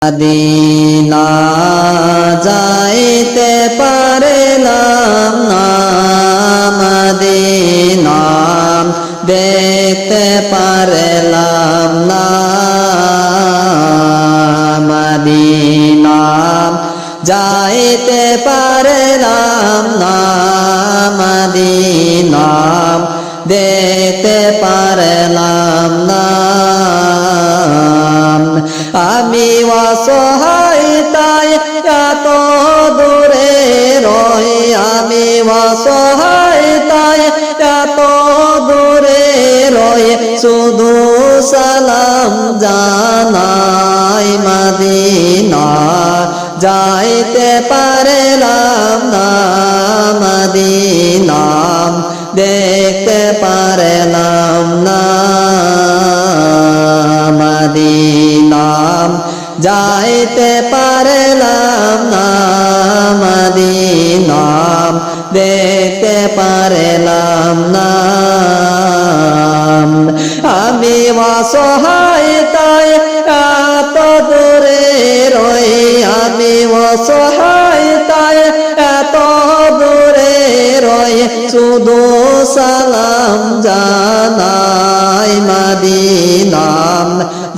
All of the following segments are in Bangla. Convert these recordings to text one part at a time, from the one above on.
মদিনা যাইতে পারলাম না, মদিনা দেখতে পারলাম না, মদিনা যাইতে পারলাম না, মদিনা দেখতে পারলাম না। আমি অসহায় তাই এত দূরে রই, আমি অসহায় তাই এত দূরে রই, শুধু সালাম জানাই মদিনা যাইতে পারলাম না, মদিনা দেখতে পারলাম না, মদিনা যাইতে পারলাম না, মদিনা দেখতে পারলাম না। আমি অসহায় তাই এত দূরে রই, আমি অসহায় তাই এত দূরে রই, শুধু সালাম জানাই মদিনা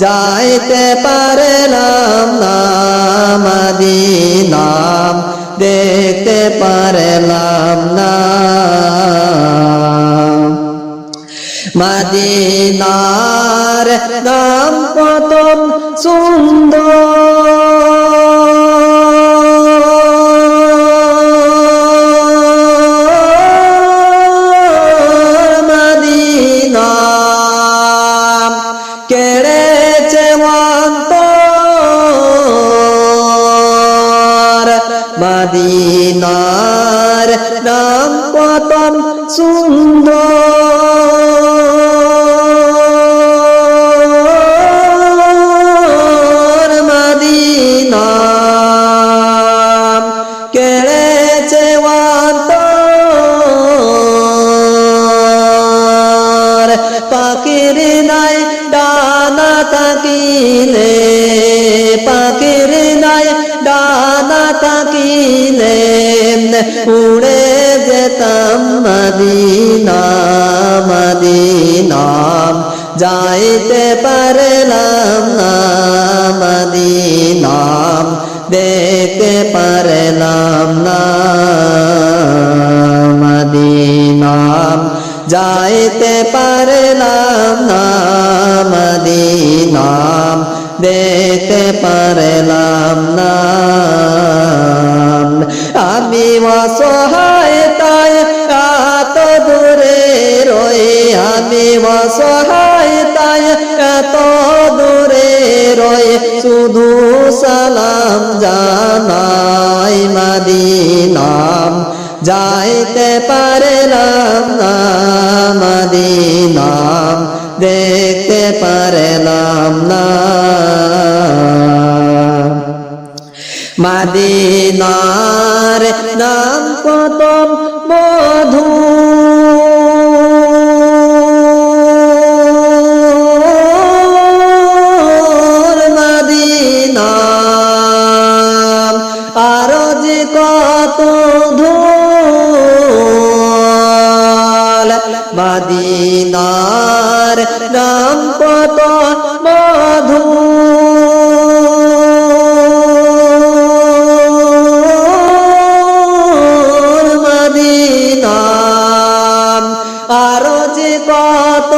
যাইতে পারলাম না, মদিনা দেখতে পারলাম না। মদিনার নাম কত সুন্দর, মদিনা কেড়েছে অন্তর, মদিনার নাম কত সুন্দর, মদিনা কেড়েছে অন্তর, পাখির নাই ডানা থাকিলে, পাখির নাই ডানা থাকিলে উড়ে যেতাম মদিনা, মদিনা যাইতে পারলাম না, মদিনা দেখতে পারলাম না, মদিনা যাইতে পারলাম না, মদিনা দেখতে পারলাম না। আমি অসহায় তাই এত দূরে রই, আমি অসহায় তাই এত দূরে রই, শুধু সালাম জানাই মদিনা যাইতে পারলাম না, মদিনা দেখতে পারলাম না। মদিনার নাম কত মধুর, মদিনা আরো যে কত ধুল, মদিনার নাম কত মধুর, মদিনা আরো যে কত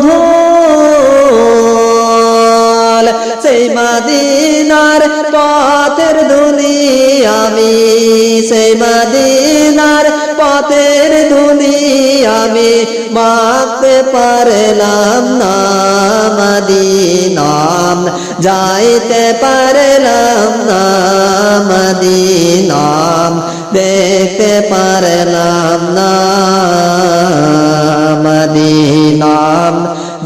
ধুল, সেই মদিনার পথের ধুলি আমি, সেই মদিনার পথের ধুলি আমি মাখতে পারলাম না, মদিনা যাইতে পারলাম না, মদিনা দেখতে পারলাম না, মদিনা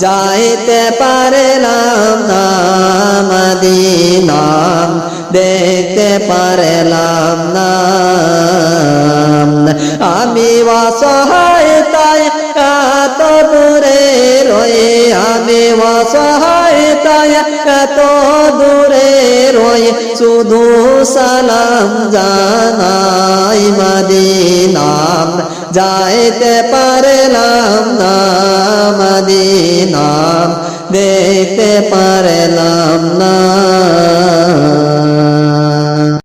যাইতে পারলাম না, মদিনা দেখতে পারলাম না। আমি অসহায় তাই এত দূরে রই, আমি অসহায় তাই এত দূরে রই, হৃদয়ে শুধু সালাম জানাই মদিনা যাইতে পারলাম না মদিনা দেখতে পারলাম না